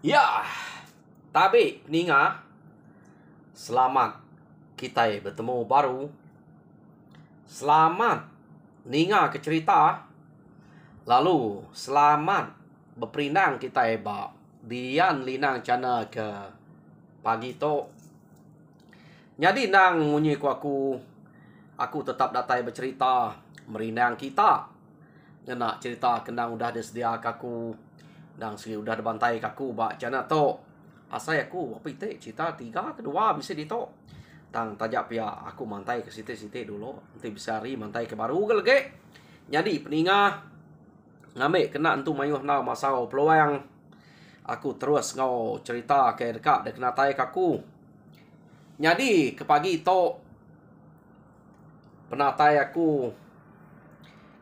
Ya, tapi Ninga, selamat kita bertemu baru. Selamat Ninga ke cerita. Lalu selamat berperinang kita bak Dian linang cana ke pagi to. Jadi nang munyi ku aku tetap datai bercerita merinang kita. Nak cerita kendang udah disedia kaku. Dan segi udah dibantai kaku bak cana to. Asai aku apa itu cerita 3 kedua bisa dito. Tang tajak pia aku mantai ke situ-situ dulu. Nanti bisa hari mantai ke baru ke lagi. Jadi peningah ngambil kena entu mayuh nau masau peluang. Aku terus ngau cerita ke dekat dek kena tai kaku. Jadi ke pagi to penatai aku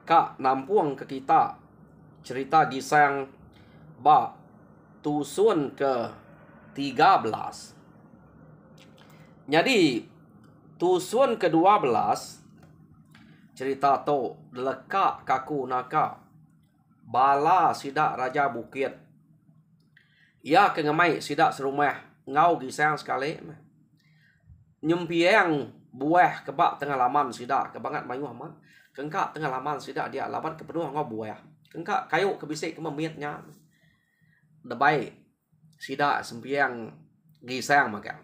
kak nampuang ke kita cerita gisang ba tusun ke 13. Jadi tusun ke-12 cerita to leka kaku naka bala sidak raja bukit. Ya ke ngemai sidak serumah ngau gisang sekali. Nyempiang buah kebak tengah laman sidak kebangat mayu aman. Kengkak tengah laman sidak dia laman kepenuh ngau buah. Kengkak kayu kebisik kememiatnya. Debai sidak sempiang gisang maka.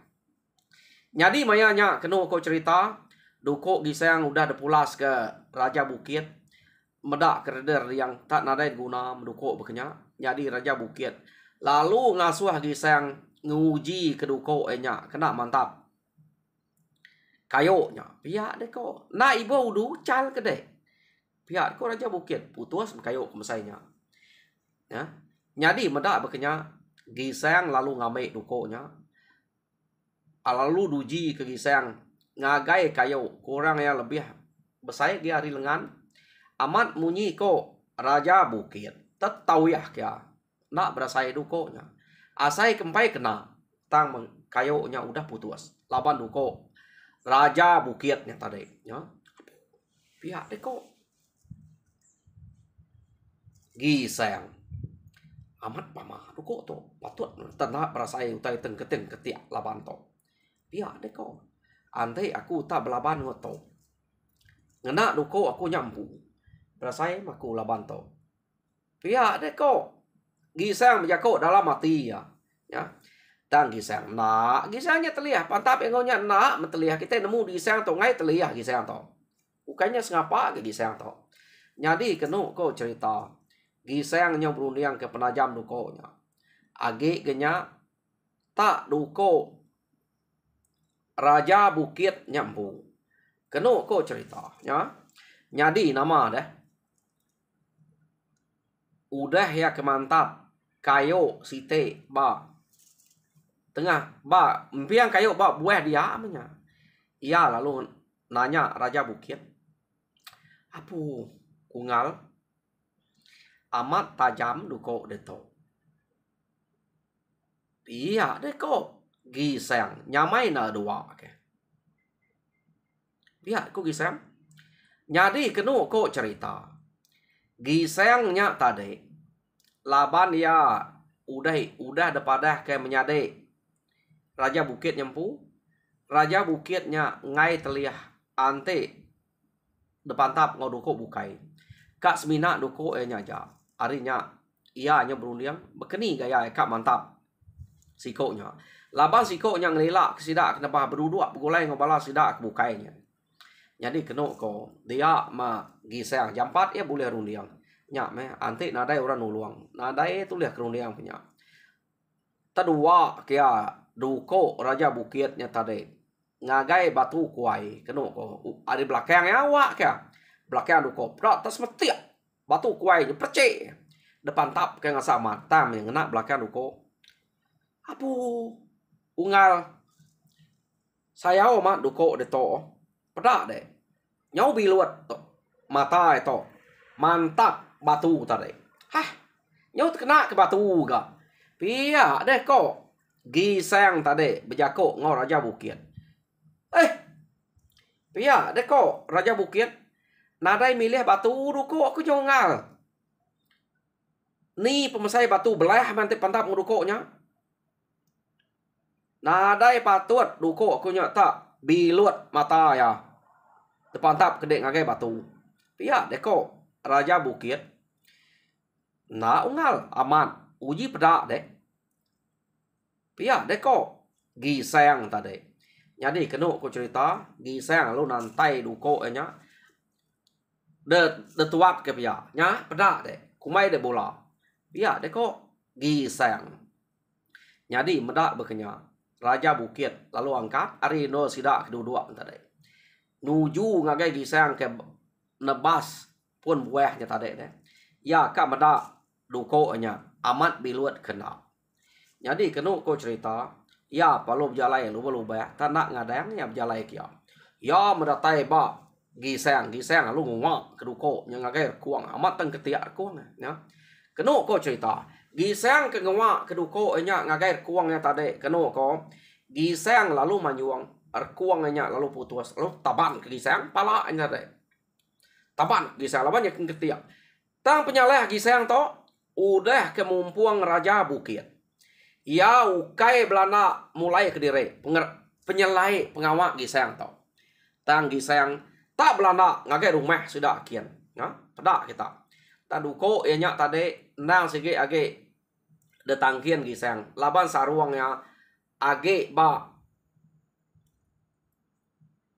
Jadi mayanya kena kau cerita duko gisang udah depulas ke raja bukit. Medak kereder yang tak nadai guna menduko bekenya. Jadi raja bukit. Lalu ngasuh gisang nguji keduko enya kena mantap. Kayo nya pihak dek ko. Na ibu udu cal ke dek. Pihak ko raja bukit putus kayo kemesainya. Ya. Jadi medak bekenya gisang lalu ngamai duko nya. Lalu duji ke gisang ngagai kayo kurang ya lebih besar dia hari lengan amat munyi ko raja bukit tetau ya kya nak berasai duko nya asai kempai kena tang kayo nya udah putus laban duko raja bukitnya tadi ya pihak deko gisang amat pamah duko to patut tanah berasai utai teng keteng ketiak laban to pihak deko andai aku tak belaban ngoto ngena duko aku nyampu berasai aku laban to pihak deko gisang menjako dalam mati ya tang gisang nak gisangnya terlihat pantap engonya nak meteliah kita nemu gisang to ngai terlihat gisang to bukannya sengapa ke gisang to jadi kenu ko cerita gisang nya berundiang ke penajam duko nya age genya tak duko raja bukit nyampu kenu ko cerita ya jadi nama deh udah ya kemantap kayo site ba tengah ba empiang kayo ba buah dia amanya iya lalu nanya raja bukit apu kungal amat tajam duko deto iya deko gisang nyamai na dua ke lihat ko gisang jadi kenu ko cerita gisangnya tadi laban ya udah depadah ke menyade raja bukit nyempu raja bukitnya ngai teliah ante depan tap ngoduko bukai kak semina duko nyaja arinya ia nya berundiang bekeni gaya kak mantap sikonya laban sikonya ngelila sidak kenapa berduduk begulai ngobala sidak bukainya jadi keno ko dia ma gisang jam 4 ya boleh rundiang nya me ante nadai orang nuluang nadai tu lihat kerundiang punya kedua kia duko raja bukitnya tadi ngagai batu kuai keno ko ada belakang ya awak kia belakang duko prak tas metia batu kuai percik depan tap kayak ngasa mata yang ngena belakang duko apu ungal saya mak duko de to pedak deh nyau biluat to mata itu mantap batu tadi hah nyau kena ke batu ga pia deh kok gisang tadi bejako ngau raja bukit pia deh kok raja bukit nadai milih batu duko aku jongal ni pemesai batu belah nanti pantap ngudukonya Nadai patut duko aku nyak tak bilut mata ya. Depan tap kedek ngagai batu. Pihak deko Raja Bukit. Na ungal aman. Uji pedak dek. Pihak deko giseng tadi. Jadi kena aku cerita giseng lu nantai duko nya. De tuap ke pihak. Nya pedak dek. Kumai de bola. Pihak deko giseng. Jadi medak berkenya. Raja Bukit lalu angkat. Ari no sidak kedua-dua tadi. Nuju ngagai giseng ke nebas pun buahnya tadi deh. Ya kak medak duko nya amat biluat kena. Jadi kena ko cerita ya palu berjalai luba-luba tak nak ngadang ya berjalai kia. Ya medatai ba giseng lu ngwa keduko yang ngagai kuang amat teng ketiak kuang ya. Kena ko cerita giseng ke ngwa keduko nya ngagai kuangnya tadi kena ko giseng lalu manyuang kuangnya lalu putus lalu taban ke giseng pala nya deh. Taban giseng lawan yang ketiak. Tang penyaleh giseng to udah kemumpuang Raja Bukit. Ya ukai Belanda mulai ke diri penyelai pengawak giseng to. Tang giseng tak Belanda ngagai rumah sudah kian. Ya, pedak kita. Taduko ianya tadi nang sigi age detangkian giseng. Laban saruangnya age ba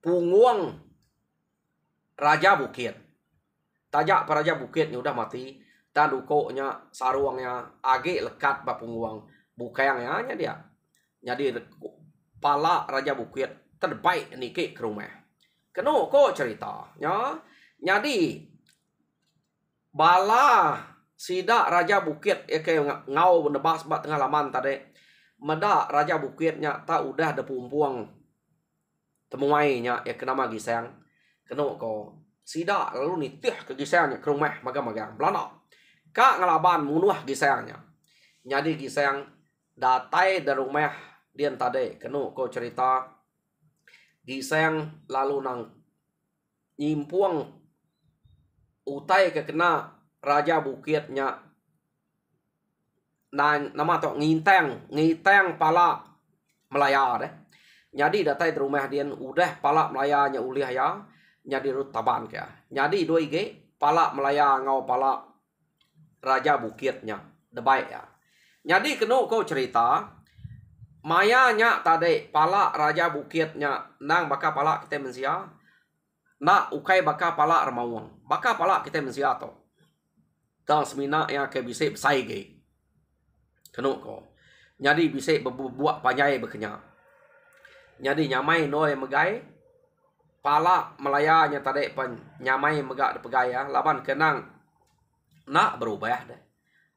punguang Raja Bukit. Tajak Raja Bukitnya udah mati. Taduko-nya saruangnya age lekat ba punguang. Bukayangnya nya dia. Jadi pala Raja Bukit terbaik niki ke rumah. Keno ko cerita ya. Jadi bala sida Raja Bukit ke ngau nebas ba tengah laman tadi. Meda Raja Bukitnya tak udah de pumpuang temuainya ya kenama giseng. Keno ko sida lalu nitih ke gisengnya ke rumah magang-magang Belanda. Kak ngelaban munuh gisengnya. Jadi giseng datai dari rumah dia tadi kenu ko cerita giseng lalu nang nyimpuang utai ke kena Raja Bukitnya nama to ngiteng pala Melaya deh. Jadi datai dari rumah dia udah pala Melayanya uliah ya. Jadi rut taban kaya. Jadi doi ge pala Melaya ngau pala Raja Bukitnya debaik ya. Jadi kena kau cerita mayanya tadi pala Raja Bukitnya nang baka pala kita mensia nak ukai baka pala remawang baka pala kita mensia to tang semina yang ke bisa besai ge kena kau jadi bisa berbuat panjai berkenya jadi nyamai noi megai pala Melayanya tadi pen nyamai megak pegai ya laban kenang nak berubah deh.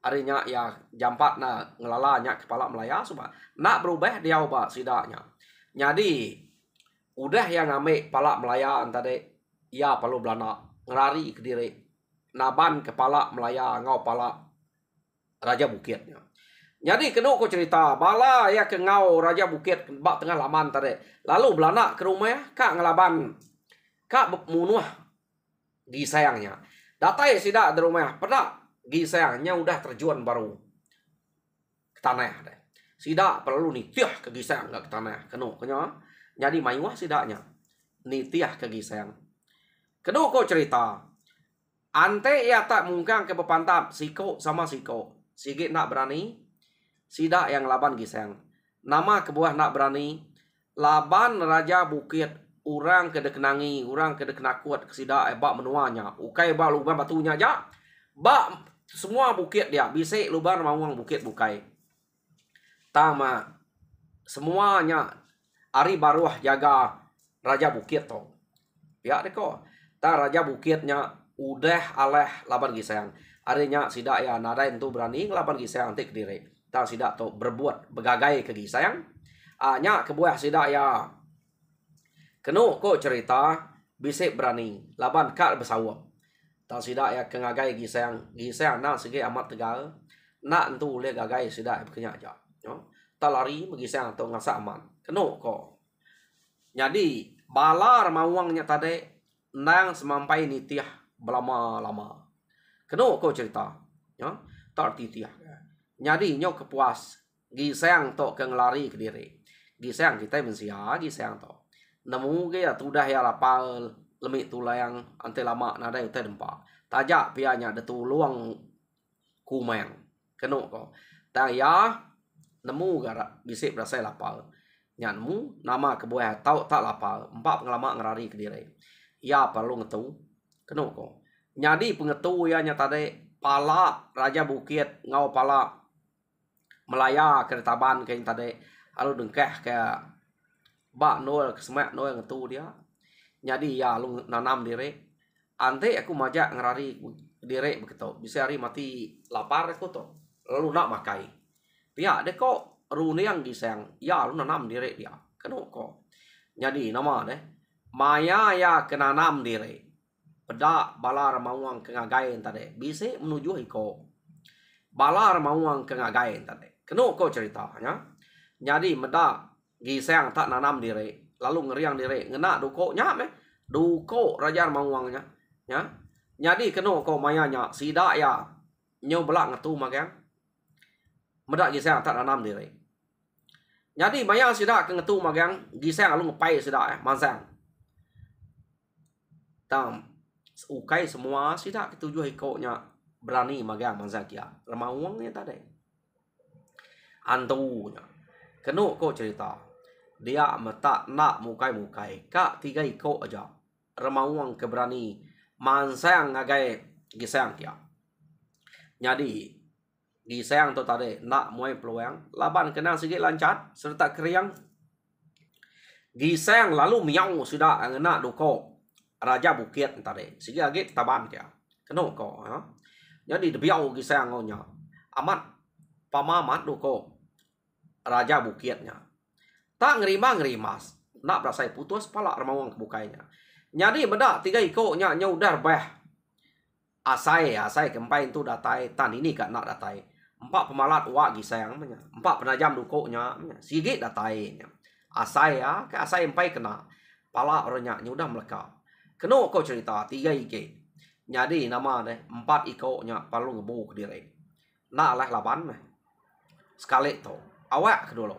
Arinya ya jampat na ngelalanya kepala Melaya suba nak berubah dia ubah sidaknya. Jadi udah yang ngambil kepala Melaya tadi ya perlu Belanda ngelari ke diri naban kepala Melaya ngau pala Raja Bukitnya. Jadi kena ko cerita bala ya ke ngau Raja Bukit bak tengah laman tadi. Lalu Belanda ke rumah kak ngelaban kak munuh gisengnya. Datai sidak di rumah pedak gisengnya udah terjun baru ke tanah deh. Sidak perlu nitiah ke giseng nggak ke tanah. Kena. Jadi mayuah sidaknya. Nitiah ke giseng. Kena kau cerita. Ante ya tak mungkin ke bepantap. Siko sama siko. Sigit nak berani. Sidak yang laban giseng. Nama kebuah nak berani. Laban Raja Bukit. Orang kedekenangi. Orang kedekenakut. Sidak ebak menuanya. Ukai ebak lubang batunya aja. Bak semua bukit dia bisa lubang mawang bukit bukai tama semuanya ari baruah jaga Raja Bukit to ya deko ta Raja Bukitnya udah aleh laban giseng arinya sidak ya nadain tu berani laban giseng tik diri ta sidak to berbuat begagai ke giseng nya kebuah sidak ya kenu ko cerita bisa berani laban kak bersawap tak sidak ya kengagai giseng nak segi amat tegal nak entu le gagai sidak berkenya aja no tak lari begiseng atau ngasa aman keno ko jadi balar mawangnya tadi nang semampai nitiah belama-lama keno ko cerita ya tak titiah jadi nyok kepuas giseng to ke ngelari ke diri gisang kita mensia gisang to nemu ge ya tudah ya lapal lemik tulayang ante lama nada utai dempa tajak pianya de tu luang kumeng keno ko ta ya nemu gara bisik berasai lapal nyanmu nama kebuah tau tak lapal empat pengalaman ngerari ke diri ya perlu ngetu keno ko nyadi pengetu ya nyata de pala raja bukit ngau pala Melaya keretaban kayak tadi alu dengkeh kayak bak nol kesemak nol ngetu dia jadi ya lu nanam diri ante aku majak ngerari diri begitu bisa hari mati lapar aku tuh lalu nak makai pihak deh kok rune yang gisang ya lu nanam diri dia kena kok jadi nama deh maya ya kena nanam diri pedak balar mauang kengagain tadi bisa menuju iko balar mauang kengagain tadi kena kok ceritanya jadi medak gisang tak nanam diri lalu ngeriang diri ngena duko nya meh duko raja mauangnya ya jadi kena kok mayanya sidak ya nyo belak ngetu magang medak gisang tak nanam diri jadi maya sidak ke ngetu magang gisang lalu ngepai sidak mansang tam ukai semua sidak ketujuh ikonya berani magang mansang kia remauangnya tadi antunya kena kok cerita dia metak nak mukai kak 3 iko aja remauang keberani mansang ngagai gisang kia jadi gisang tu tadi nak muai peluang laban kenang sikit lancat serta keriang gisang lalu miau sudah ngena duko raja bukit tadi sikit lagi taban kia kena kok ha jadi debiau gisang ngonya amat pamamat duko raja bukitnya tak ngerimas nak berasai putus pala remawang kebukainya jadi beda 3 ikonya nyudar bah asai kempain tu datai tan ini kan nak datai 4 pemalat wa gisang nya 4 penajam dukonya sigit datainya asai ya ke asai empai kena pala orangnya nyudah meleka kena kok cerita 3 ike jadi nama deh 4 ikonya perlu ngebu ke diri nak lah laban meh sekali tu awak kedua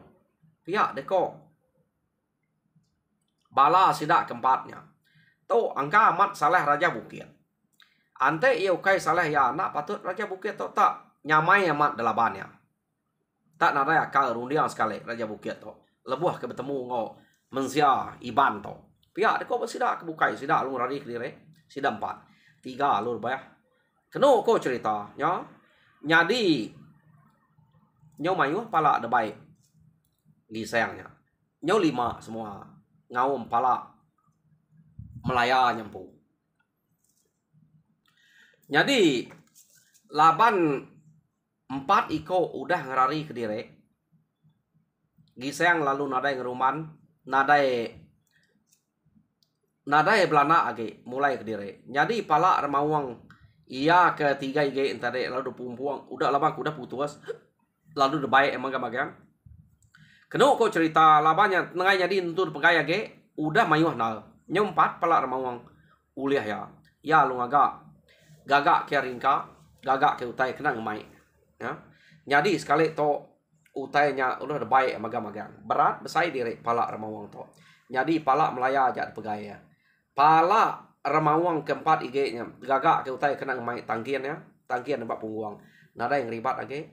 pihak deko bala sidak keempatnya tu angka amat salah raja bukit ante iu kai salah ya nak patut raja bukit tu tak nyamai amat delabannya tak nada ya kal rundiang sekali raja bukit tu lebuh ke bertemu ngo mensia iban tu pihak deko bersidak kebukai sidak lu rari ke diri sidak 4 3 lu bayah kena ko cerita nya nyadi nyo mayu pala ada baik di sayangnya nyo 5 semua ngau pala melaya nyempu jadi laban 4 iko udah ngerari ke diri gisang lalu nadai ngeruman nadai belana age mulai ke diri jadi pala remawang iya ke 3 ige tadi lalu pumpuang udah labang udah putus lalu de baik emang gamagang kena kok cerita labanya nengai jadi entur pegaya ge udah mayuh nal nyempat pala remawang uliah ya lu gagak ke ringka gagak ke utai kena ngemai ya jadi sekali to utainya udah de baik emang gamagang berat besai diri pala remawang to jadi pala melaya aja pegaya pala remawang keempat ige nya gagak ke utai kena ngemai tangkian tempat pungguang nada yang ribat lagi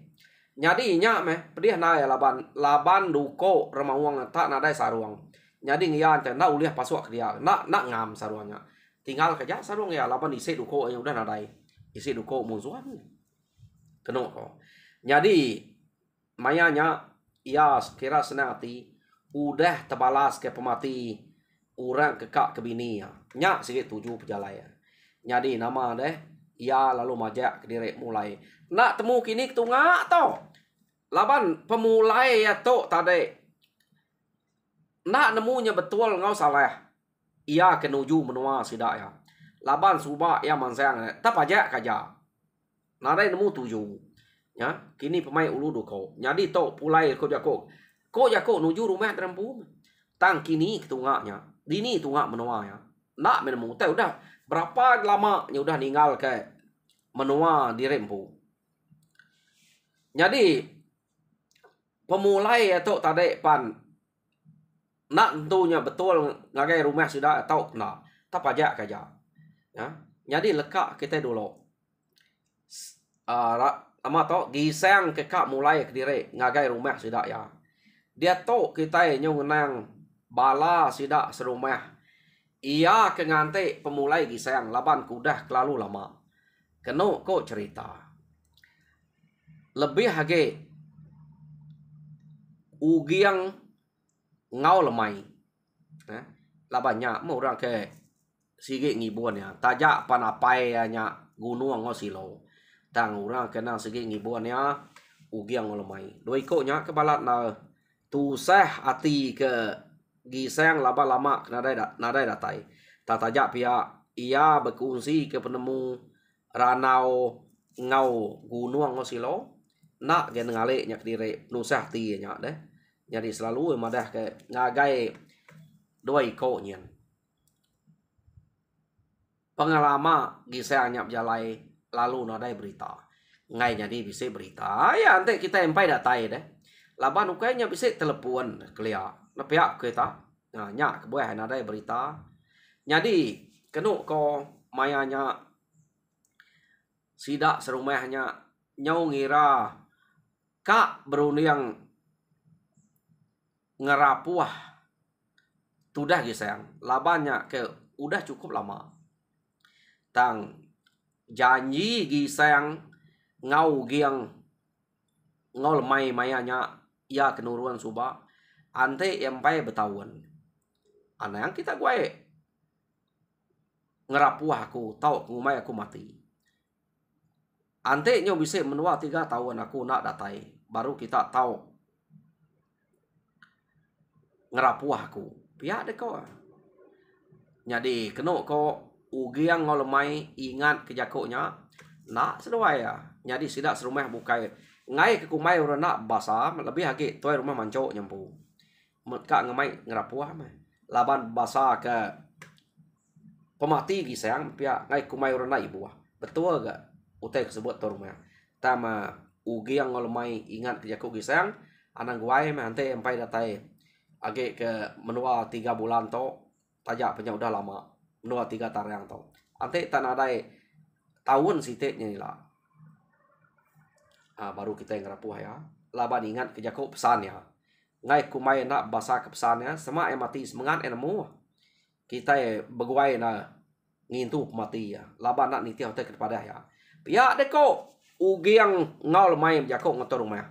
jadi nya meh pedih na ya laban duko remawang tak nadai saruang jadi ngian teh na uliah pasuk ke dia nak ngam saruangnya tinggal kerja saruang ya laban isi duko yang udah nadai isi duko musuhan kena kok jadi mayanya ya kira senang hati udah terbalas ke pemati orang kekak ke bini nya sikit 7 pejalaya jadi nama deh ya lalu majak ke diri mulai nak temu kini ketungak to laban pemulai ya to tadi nak nemunya betul ngau salah ia kenuju menua sidak ya laban suba ya mansang tak pajak kaja nadai nemu 7 ya kini pemain ulu duko jadi to pulai ko jako nuju rumah terempu tang kini ketungaknya dini tungak menua ya nak menemu teh udah berapa lama nya udah ninggal ke menua di rempu jadi pemulai atau tadi pan nak tentunya betul ngagai rumah sudah atau nak tak pajak kaja. Ya. Jadi lekak kita dulu. Ama to gisang ke kak mulai ke diri ngagai rumah sudah ya. Dia to kita nyong nang bala sidak serumah. Ia ke ngante pemulai gisang laban kudah kelalu lama. Keno ko cerita. Lebih hage ugiang ngau lemai. Labannya mau orang ke sige ngibuan ya. Tajak panapai nya gunung ngosilo. Tang orang kena sige ngibuan ya ugiang ngau lemai. Doi ko nya kebalat na tu seh ati ke gisang laba lama nadai datai. Tajak pihak ia berkongsi ke penemu ranau ngau gunung ngosilo. Nak gen ngale nyak dire nusah ti nya deh. Jadi selalu madah ke ngagai doi ko nyen. Pengalaman gisang nyap jalai lalu nadai berita. Ngai jadi bisa berita. Ya ante kita empai datai deh. Laban ukainya bisa telepon kelia. Napiak kita. Nah nyak kebuah nadai berita. Jadi kenu ko mayanya sidak serumahnya nyau ngira kak beruniang ngerapuah tudah gisang labannya ke udah cukup lama tang janji gisang ngau giang ngol mai mayanya ia kenuruan suba ante empai betawan ana yang kita gue ngerapuah aku tau ngumai aku mati ante nyo bisa menua 3 tahun aku nak datai baru kita tahu ngerapuah aku pihak deh kau. Jadi keno ko ugiang ngolemai ingat kejakonya nak sesuai ya. Jadi sidak serumah bukai ngai ke kumai orang nak basa lebih haki tuai rumah manco nyampu. Kak ngemai ngerapuah mah. Laban basa ke pemati gisang pihak ngai kumai orang nak ibu. Betul gak? Utai sebut tu rumah. Tama ugiang ngolemai ingat kejako gisang anang guai mah ante empai datai. Age ke menua 3 bulan to tajak punya udah lama menua 3 tariang to ante tanadai tahun sitetnya ni lah baru kita yang ngerapuh ya laban ingat kejako pesan ya ngai kumai nak basa ke pesannya sama mati semangat enemu kita beguai na ngintu mati ya laban nak niti hotel kepada ya pihak deko ugiang ngau lemai jako ngotor rumah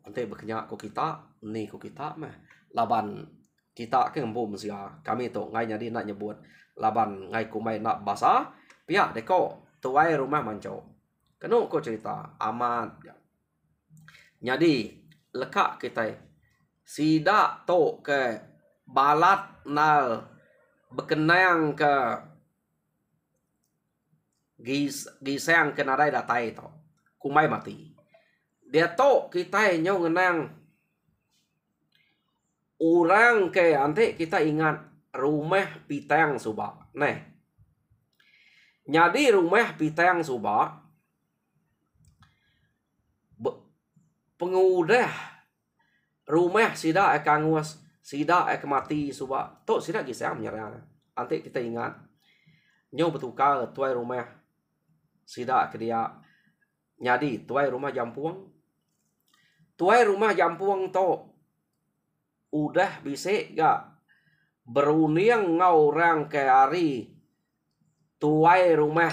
ante berkenyak ko kita ni ko kita mah laban kita ke embum sia kami tu ngai jadi nak nyebut laban ngai kumai nak basa pihak deko tuai rumah manco kenu ko cerita amat ya. Jadi lekak kita sida to ke balat nal berkenang ke gisang ke nadai datai to kumai mati dia to kita nyo ngenang orang ke ante kita ingat rumah pitang suba. Nah. Jadi rumah pitang suba pengudah rumah sida kangus sida mati suba. Tok sida gisang menyerang. Ante kita ingat nyo betukar tuai rumah sida ke dia. Jadi tuai rumah jampuang. Tuai rumah jampuang to udah bisa gak beruniang ngau orang ke hari tuai rumah